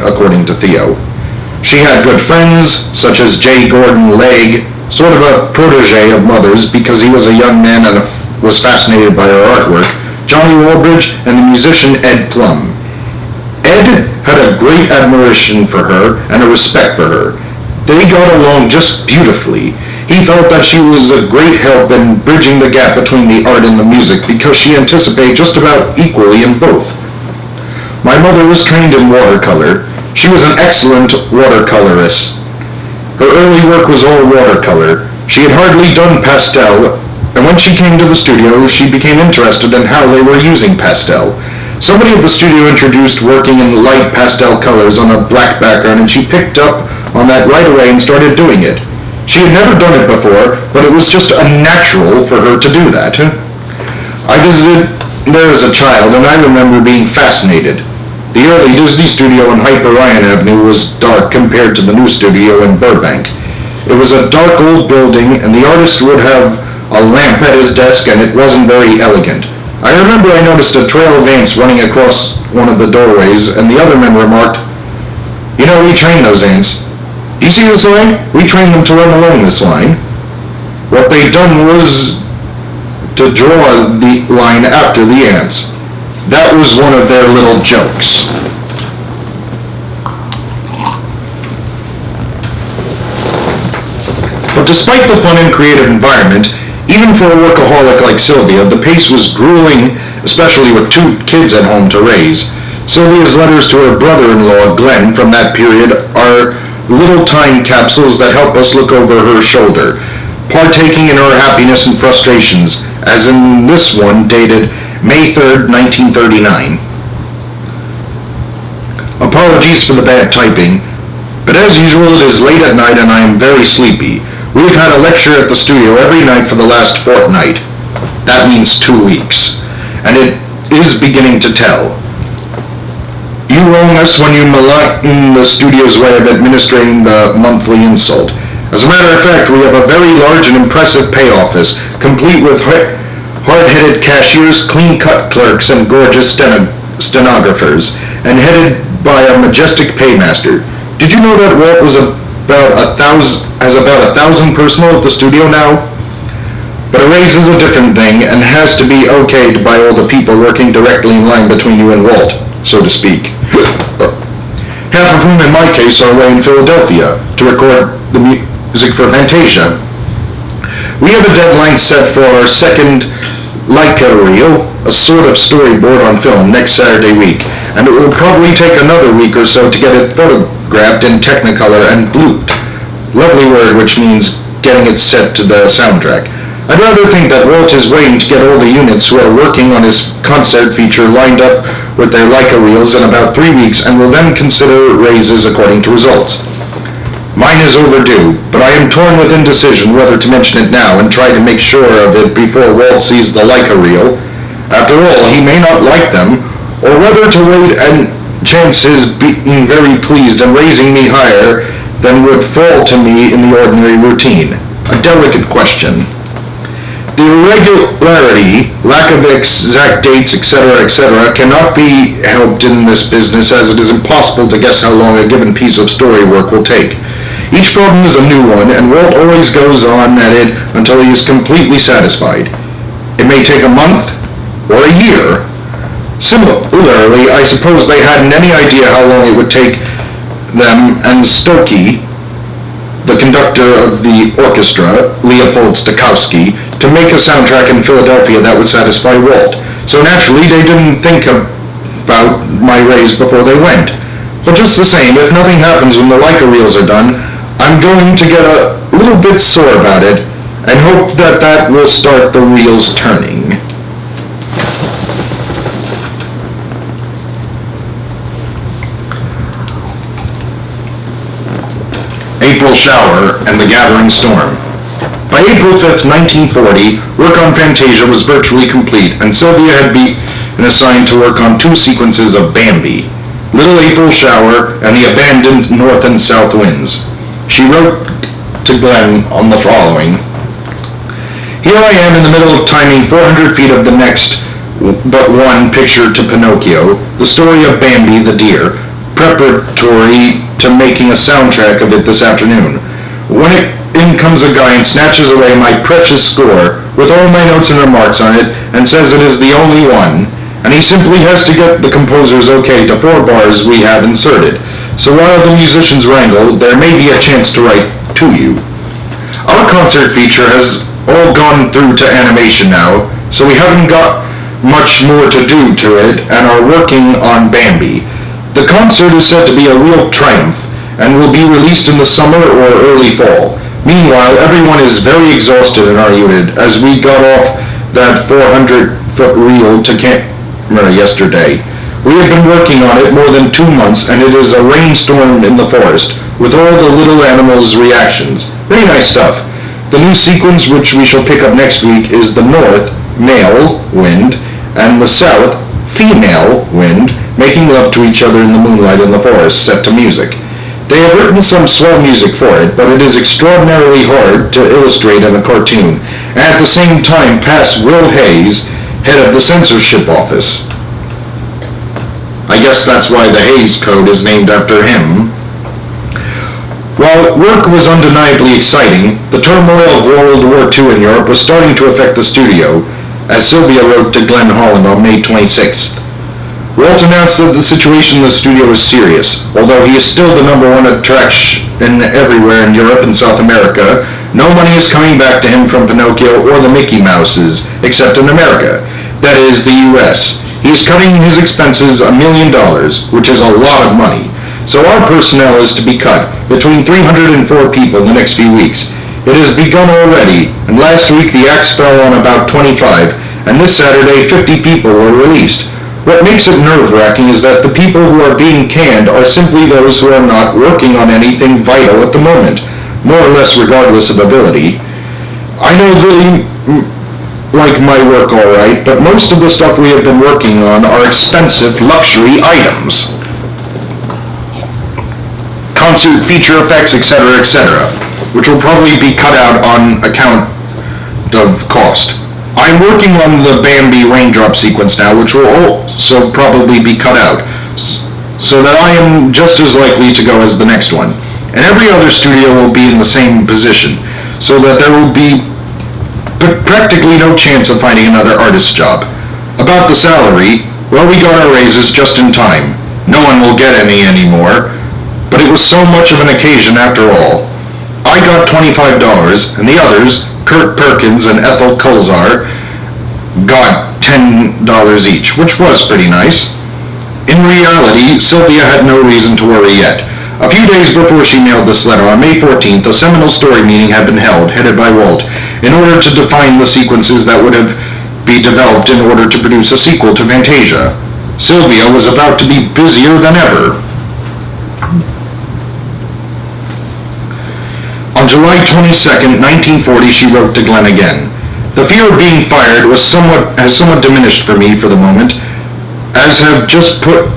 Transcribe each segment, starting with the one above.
according to Theo. She had good friends, such as J. Gordon Legge, sort of a protege of Mother's because he was a young man and was fascinated by her artwork, Johnny Walbridge, and the musician Ed Plum. Ed had a great admiration for her and a respect for her. They got along just beautifully. He felt that she was a great help in bridging the gap between the art and the music because she anticipated just about equally in both. My mother was trained in watercolor. She was an excellent watercolorist. Her early work was all watercolor. She had hardly done pastel, and when she came to the studio, she became interested in how they were using pastel. Somebody at the studio introduced working in light pastel colors on a black background, and she picked up on that right away and started doing it. She had never done it before, but it was just unnatural for her to do that. I visited there as a child, and I remember being fascinated. The early Disney studio on Hyper Ryan Avenue was dark compared to the new studio in Burbank. It was a dark old building, and the artist would have a lamp at his desk, and it wasn't very elegant. I remember I noticed a trail of ants running across one of the doorways, and the other men remarked, "You know, we train those ants. Do you see this line? We train them to run along this line." What they'd done was to draw the line after the ants. That was one of their little jokes. But despite the fun and creative environment, even for a workaholic like Sylvia, the pace was grueling, especially with 2 kids at home to raise. Sylvia's letters to her brother-in-law, Glenn, from that period are little time capsules that help us look over her shoulder, partaking in her happiness and frustrations, as in this one dated May 3rd, 1939. Apologies for the bad typing, but as usual it is late at night and I am very sleepy. We've had a lecture at the studio every night for the last fortnight. That means 2 weeks. And it is beginning to tell. You wrong us when you malign the studio's way of administering the monthly insult. As a matter of fact, we have a very large and impressive pay office, complete with hard-headed cashiers, clean-cut clerks, and gorgeous stenographers, and headed by a majestic paymaster. Did you know that Walt has about 1,000 personnel at the studio now? But a raise is a different thing, and has to be okayed by all the people working directly in line between you and Walt, so to speak. Half of whom in my case are away in Philadelphia to record the music for Fantasia. We have a deadline set for our second Leica reel, a sort of storyboard on film, next Saturday week, and it will probably take another week or so to get it photographed in Technicolor and blooped. Lovely word, which means getting it set to the soundtrack. I'd rather think that Walt is waiting to get all the units who are working on his concert feature lined up with their Leica reels in about 3 weeks and will then consider raises according to results. Mine is overdue, but I am torn with indecision whether to mention it now and try to make sure of it before Walt sees the Leica reel. After all, he may not like them, or whether to wait and chance his being very pleased and raising me higher than would fall to me in the ordinary routine. A delicate question. The irregularity, lack of exact dates, etc., cannot be helped in this business, as it is impossible to guess how long a given piece of story work will take. Each problem is a new one, and Walt always goes on at it until he is completely satisfied. It may take a month, or a year. Similarly, I suppose they hadn't any idea how long it would take them, and Stokey, the conductor of the orchestra, Leopold Stokowski, to make a soundtrack in Philadelphia that would satisfy Walt. So naturally, they didn't think about my raise before they went. But just the same, if nothing happens when the Leica reels are done, I'm going to get a little bit sore about it, and hope that that will start the wheels turning. April Shower and the Gathering Storm. By April 5th, 1940, work on Fantasia was virtually complete, and Sylvia had been assigned to work on 2 sequences of Bambi, Little April Shower and the Abandoned North and South Winds. She wrote to Glenn on the following: "Here I am in the middle of timing 400 feet of the next but one picture to Pinocchio, the story of Bambi the deer, preparatory to making a soundtrack of it this afternoon. When in comes a guy and snatches away my precious score with all my notes and remarks on it and says it is the only one, and he simply has to get the composer's okay to 4 bars we have inserted. So while the musicians wrangle, there may be a chance to write to you. Our concert feature has all gone through to animation now, so we haven't got much more to do to it and are working on Bambi. The concert is said to be a real triumph and will be released in the summer or early fall. Meanwhile, everyone is very exhausted in our unit as we got off that 400-foot reel to camera yesterday. We have been working on it more than 2 months, and it is a rainstorm in the forest with all the little animals' reactions. Very nice stuff. The new sequence, which we shall pick up next week, is the north, male wind, and the south, female wind, making love to each other in the moonlight in the forest, set to music. They have written some swell music for it, but it is extraordinarily hard to illustrate in a cartoon, and at the same time pass Will Hayes, head of the censorship office. I guess that's why the Hayes Code is named after him. While work was undeniably exciting, the turmoil of World War II in Europe was starting to affect the studio, as Sylvia wrote to Glenn Holland on May 26th. Walt announced that the situation in the studio was serious. Although he is still the #1 attraction everywhere in Europe and South America, no money is coming back to him from Pinocchio or the Mickey Mouses, except in America. That is, the U.S. He is cutting his expenses $1 million, which is a lot of money. So our personnel is to be cut, between 304 people in the next few weeks. It has begun already, and last week the axe fell on about 25, and this Saturday 50 people were released. What makes it nerve-wracking is that the people who are being canned are simply those who are not working on anything vital at the moment, more or less regardless of ability. I know they like my work all right, but most of the stuff we have been working on are expensive luxury items. Concert feature effects, etc., etc., which will probably be cut out on account of cost. I'm working on the Bambi raindrop sequence now, which will also probably be cut out, so that I am just as likely to go as the next one. And every other studio will be in the same position, so that there will be practically no chance of finding another artist's job. About the salary, well, we got our raises just in time. No one will get any anymore, but it was so much of an occasion after all. I got $25, and the others, Kurt Perkins and Ethel Kulzar, got $10 each, which was pretty nice. In reality, Sylvia had no reason to worry yet. A few days before she mailed this letter, on May 14th, a seminal story meeting had been held, headed by Walt, in order to define the sequences that would have be developed in order to produce a sequel to Fantasia. Sylvia was about to be busier than ever. On July 22nd, 1940, she wrote to Glenn again. The fear of being fired has somewhat diminished for me for the moment, as I have just put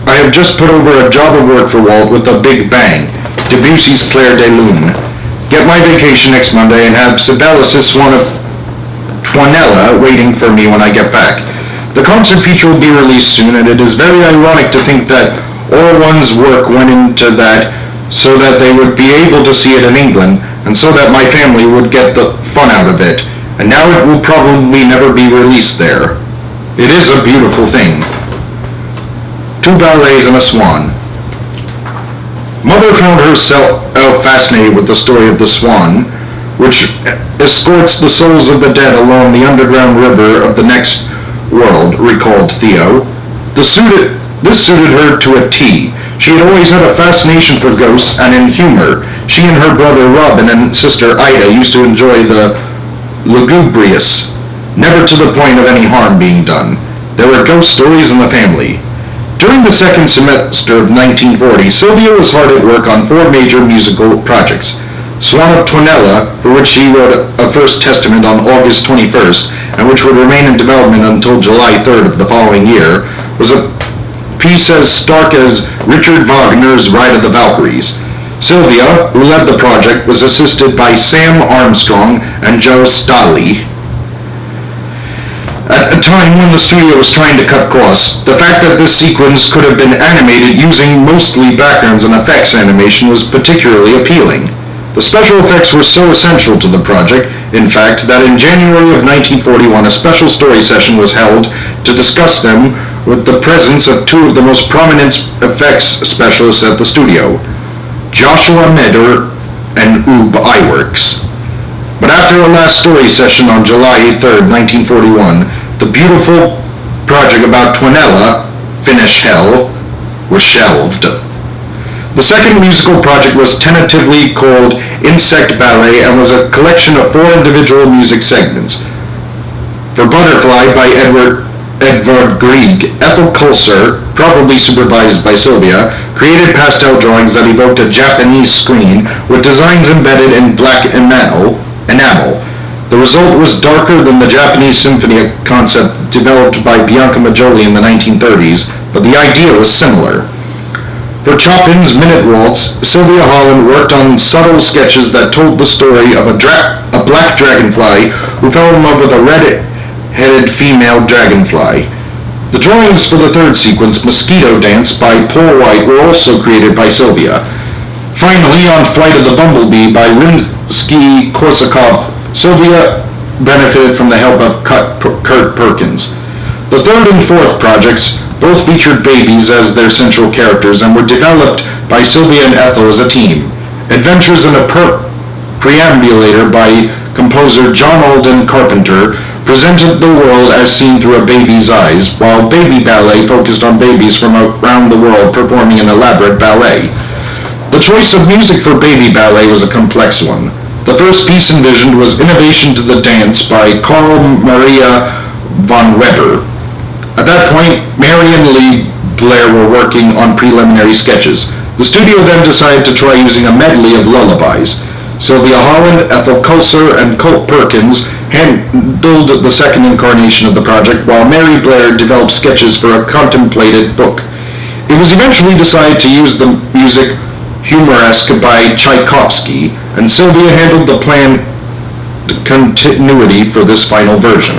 over a job of work for Walt with a big bang, Debussy's Clair de Lune. Get my vacation next Monday and have Sibelius' Tuonela waiting for me when I get back. The concert feature will be released soon, and it is very ironic to think that all one's work went into that so that they would be able to see it in England, and so that my family would get the fun out of it, and now it will probably never be released there. It is a beautiful thing. 2 ballets and a swan. Mother found herself fascinated with the story of the swan, which escorts the souls of the dead along the underground river of the next world, recalled Theo. This suited her to a T. She had always had a fascination for ghosts and in humor. She and her brother Robin and sister Ida used to enjoy the lugubrious, never to the point of any harm being done. There were ghost stories in the family. During the second semester of 1940, Sylvia was hard at work on 4 major musical projects. Swan of Tuonela, for which she wrote a first testament on August 21st, and which would remain in development until July 3rd of the following year, was a piece as stark as Richard Wagner's Ride of the Valkyries. Sylvia, who led the project, was assisted by Sam Armstrong and Joe Staley. At a time when the studio was trying to cut costs, the fact that this sequence could have been animated using mostly backgrounds and effects animation was particularly appealing. The special effects were so essential to the project, in fact, that in January of 1941 a special story session was held to discuss them with the presence of two of the most prominent effects specialists at the studio, Joshua Meder and Ub Iwerks. But after a last story session on July 3, 1941, the beautiful project about Twinella, Finnish Hell, was shelved. The second musical project was tentatively called Insect Ballet and was a collection of 4 individual music segments. For Butterfly by Edvard Grieg, Ethel Kulser, probably supervised by Sylvia, created pastel drawings that evoked a Japanese screen with designs embedded in black enamel. The result was darker than the Japanese symphony concept developed by Bianca Majoli in the 1930s, but the idea was similar. For Chopin's Minute Waltz, Sylvia Holland worked on subtle sketches that told the story of a black dragonfly who fell in love with a red-headed female dragonfly. The drawings for the third sequence, Mosquito Dance by Paul White, were also created by Sylvia. Finally, on Flight of the Bumblebee by Rimsky-Korsakov, Sylvia benefited from the help of Kurt Perkins. The third and fourth projects both featured babies as their central characters and were developed by Sylvia and Ethel as a team. Adventures in a Preambulator by composer John Alden Carpenter presented the world as seen through a baby's eyes, while Baby Ballet focused on babies from around the world performing an elaborate ballet. The choice of music for Baby Ballet was a complex one. The first piece envisioned was Innovation to the Dance by Carl Maria von Weber. At that point, Mary and Lee Blair were working on preliminary sketches. The studio then decided to try using a medley of lullabies. Sylvia Holland, Ethel Kulser, and Colt Perkins handled the second incarnation of the project, while Mary Blair developed sketches for a contemplated book. It was eventually decided to use the music Humoresque by Tchaikovsky, and Sylvia handled the planned continuity for this final version.